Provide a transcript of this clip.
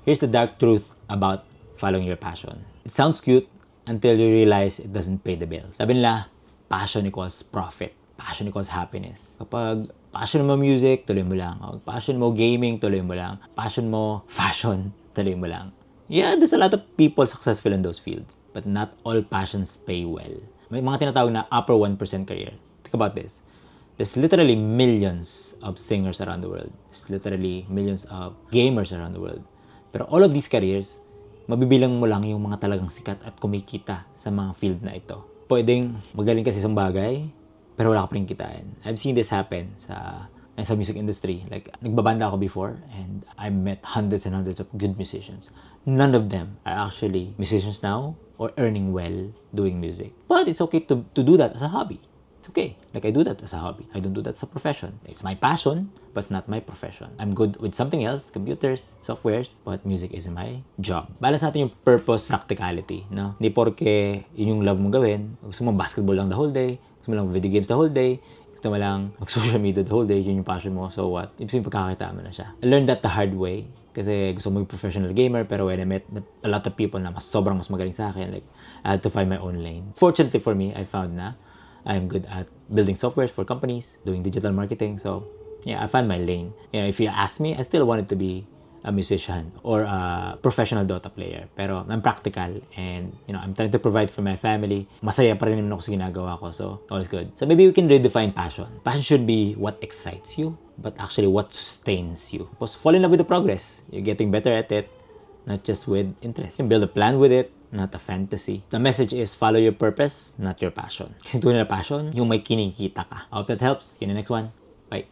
Here's the dark truth about following your passion. It sounds cute until you realize it doesn't pay the bills. Sabi nila, passion equals profit. Passion equals happiness. Kapag passion mo music, tuloy mo lang. Kapag passion mo gaming, tuloy mo lang. Passion mo fashion, tuloy mo lang. Yeah, there's a lot of people successful in those fields. But not all passions pay well. May mga tinatawag na upper 1% career. Think about this. There's literally millions of singers around the world. There's literally millions of gamers around the world. Pero all of these careers, mabibilang mo lang yung mga talagang sikat at kumikita sa mga field na ito. Pwedeng magaling ka sa isang bagay, pero wala ka pa rin kitain. I've seen this happen sa music industry. Like, nagbabanda ako before, and I met hundreds and hundreds of good musicians. None of them are actually musicians now or earning well doing music. But it's okay to do that as a hobby. It's okay. Like, I do that as a hobby. I don't do that as a profession. It's my passion, but it's not my profession. I'm good with something else, computers, softwares, but music isn't my job. Balance natin yung purpose, practicality, no? Hindi porke yun yung love mo gawin. Gusto mo basketball lang the whole day, gusto mo lang video games the whole day, gusto mo lang mag-social media the whole day, yun yung passion mo, so what? Ibig sabihin pagkakita mo na siya. I learned that the hard way. Kasi gusto mo maging professional gamer, pero when I met a lot of people na sobrang mas magaling sa akin, like, I had to find my own lane. Fortunately for me, I found na I'm good at building softwares for companies, doing digital marketing. So, yeah, I found my lane. You know, if you ask me, I still wanted to be a musician or a professional Dota player. Pero I'm practical and, you know, I'm trying to provide for my family. Masaya pa rin naman ako sa ginagawa ko. So, all is good. So, maybe we can redefine passion. Passion should be what excites you, but actually what sustains you. Because fall in love with the progress. You're getting better at it, not just with interest. You can build a plan with it, not a fantasy. The message is follow your purpose, not your passion. Kasi tunay na passion, yung may kinikita ka. I hope that helps. See you in the next one. Bye.